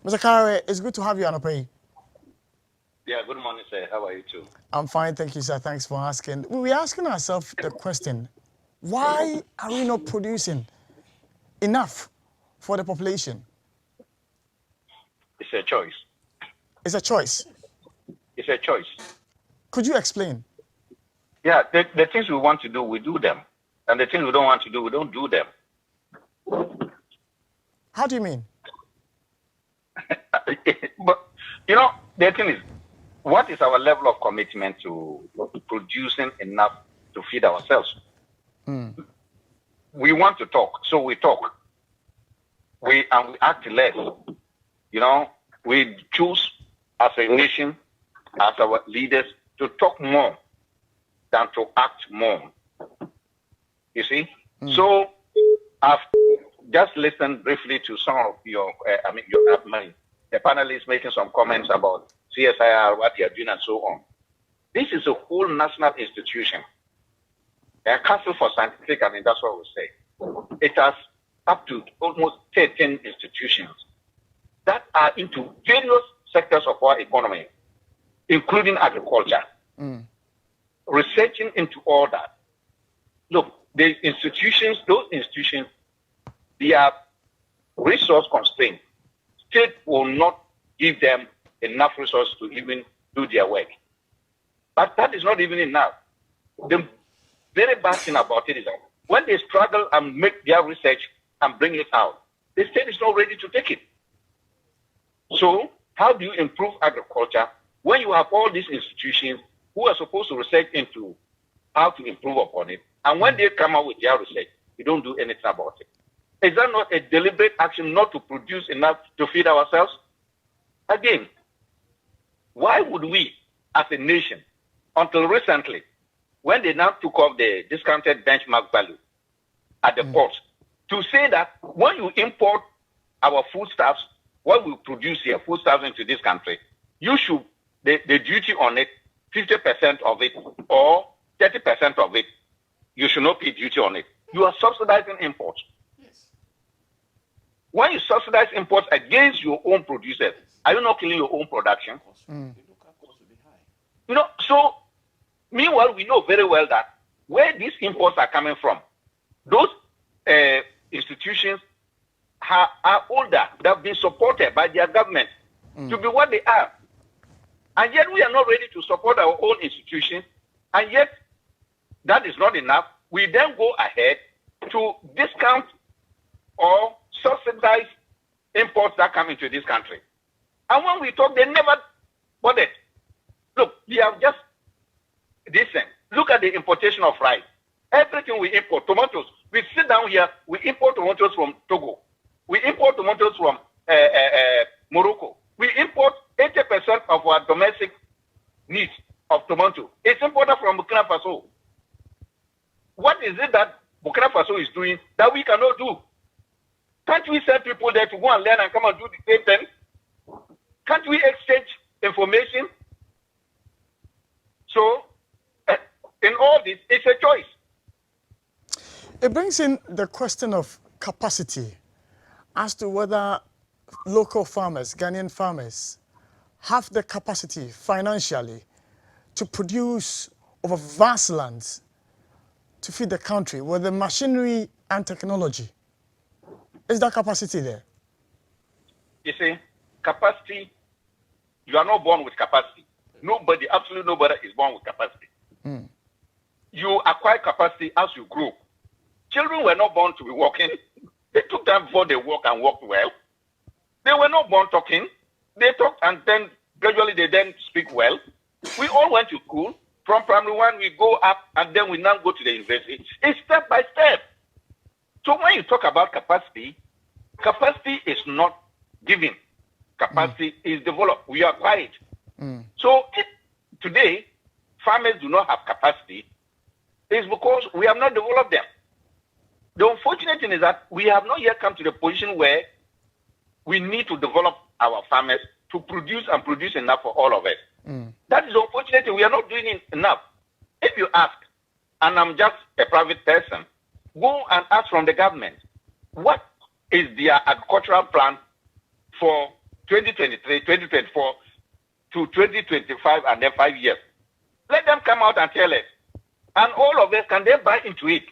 Mr. Kareweh, it's good to have you on a pay. Yeah, good morning, sir. How are you too? I'm fine, thank you, sir. Thanks for asking. We're asking ourselves the question, why are we not producing enough for the population? It's a choice. It's a choice. It's a choice. Could you explain? Yeah, the things we want to do, we do them. And the things we don't want to do, we don't do them. How do you mean? But, the thing is, what is our level of commitment to producing enough to feed ourselves? We want to talk, so we talk. We act less. We choose as a nation, as our leaders, to talk more than to act more. You see? So I've just listened briefly to some of your the panelists making some comments about CSIR, what they are doing, and so on. This is a whole national institution. A Council for Scientific and Industrial Research. It has up to almost 13 institutions that are into various sectors of our economy, including agriculture, researching into all that. Look, those institutions, they are resource constrained. State will not give them enough resources to even do their work. But that is not even enough. The very bad thing about it is that when they struggle and make their research and bring it out, the state is not ready to take it. So how do you improve agriculture when you have all these institutions who are supposed to research into how to improve upon it, and when they come out with their research, you don't do anything about it? Is that not a deliberate action not to produce enough to feed ourselves? Again, why would we, as a nation, until recently, when they now took off the discounted benchmark value at the ports, to say that when you import our foodstuffs, what we produce here, foodstuffs into this country, you should, the duty on it, 50% of it or 30% of it, you should not pay duty on it. You are subsidizing imports. When you subsidize imports against your own producers, are you not killing your own production? So meanwhile, we know very well that where these imports are coming from, those institutions are older, they have been supported by their government to be what they are. And yet we are not ready to support our own institutions, and yet that is not enough. We then go ahead to discount or subsidize imports that come into this country. And when we talk, they never bothered. Look, we have just this thing. Look at the importation of rice. Everything we import, tomatoes. We sit down here, we import tomatoes from Togo. We import tomatoes from Morocco. We import 80% of our domestic needs of tomato. It's imported from Burkina Faso. What is it that Burkina Faso is doing that we cannot do? Can't we send people there to go and learn and come and do the same thing? Can't we exchange information? So, in all this, it's a choice. It brings in the question of capacity as to whether local farmers, Ghanaian farmers, have the capacity financially to produce over vast lands to feed the country with the machinery and technology. Is that capacity there? You see, capacity, you are not born with capacity. Nobody, absolutely nobody is born with capacity. You acquire capacity as you grow. Children were not born to be walking. They took time before they walk and walked well. They were not born talking. They talked and then gradually they then speak well. We all went to school. From primary one, we go up and then we now go to the university. It's step by step. So when you talk about capacity, capacity is not given. Capacity is developed. We acquire it. So if today farmers do not have capacity, it's because we have not developed them. The unfortunate thing is that we have not yet come to the position where we need to develop our farmers to produce and produce enough for all of us. That is unfortunate. We are not doing enough. If you ask, and I'm just a private person, go and ask from the government, what is their agricultural plan for 2023, 2024 to 2025 and then 5 years. Let them come out and tell us. And all of us can then buy into it.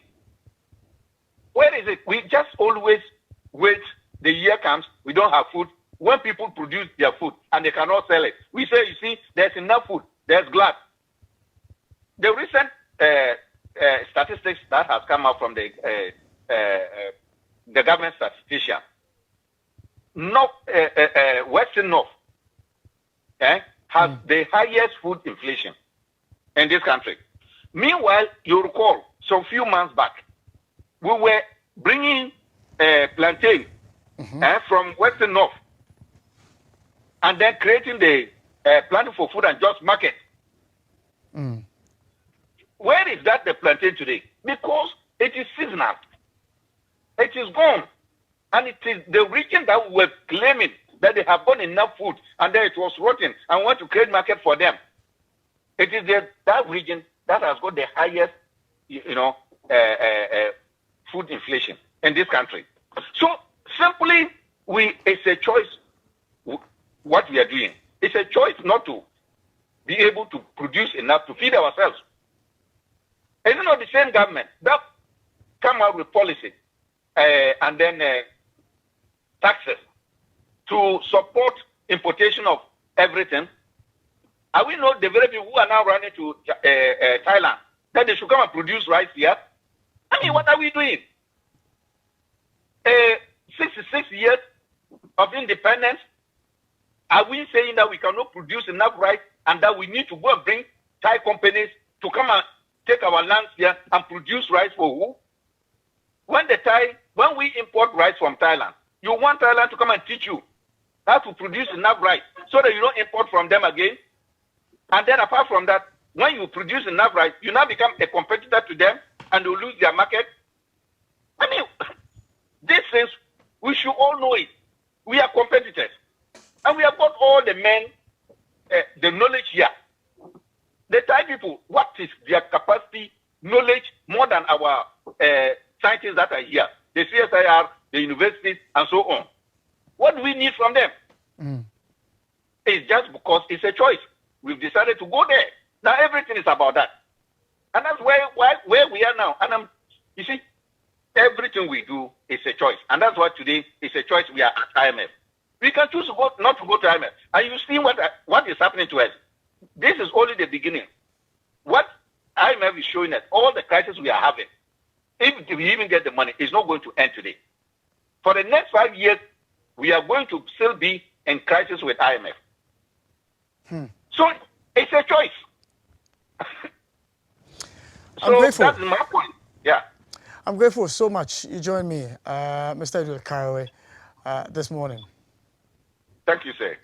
Where is it? We just always wait. The year comes, we don't have food. When people produce their food and they cannot sell it, we say, you see, there's enough food. There's glut. The recent statistics that has come out from the government statistician, Western North has the highest food inflation in this country. Meanwhile, you recall, some few months back, we were bringing plantain from Western North and then creating the planting for food and jobs market. Where is that the plantain today? Because it is seasonal. It is gone. And it is the region that we were claiming that they have got enough food and then it was rotten and want to create market for them. It is that region that has got the highest, food inflation in this country. So simply, it's a choice what we are doing. It's a choice not to be able to produce enough to feed ourselves. It's not the same government that come out with policy and then taxes to support importation of everything. Are we not the very people who are now running to Thailand that they should come and produce rice here? I mean, what are we doing? 66 years of independence, are we saying that we cannot produce enough rice and that we need to go and bring Thai companies to come and take our lands here and produce rice for who? When we import rice from Thailand, you want Thailand to come and teach you how to produce enough rice so that you don't import from them again. And then apart from that, when you produce enough rice, you now become a competitor to them and you lose their market. I mean, these things, we should all know it. We are competitors. And we have got all the men, the knowledge here. The Thai people, what is their capacity, knowledge, more than our scientists that are here, the CSIR, the universities, and so on. What do we need from them? It's just because it's a choice. We've decided to go there. Now everything is about that. And that's where we are now. And you see, everything we do is a choice. And that's why today is a choice. We are at IMF. We can choose not to go to IMF. And you see what is happening to us. This is only the beginning. What IMF is showing us, all the crises we are having, if we even get the money, it's not going to end today. For the next 5 years, we are going to still be in crisis with IMF. So it's a choice. So that's my point. Yeah. I'm grateful so much you joined me, Mr. Kareweh, this morning. Thank you, sir.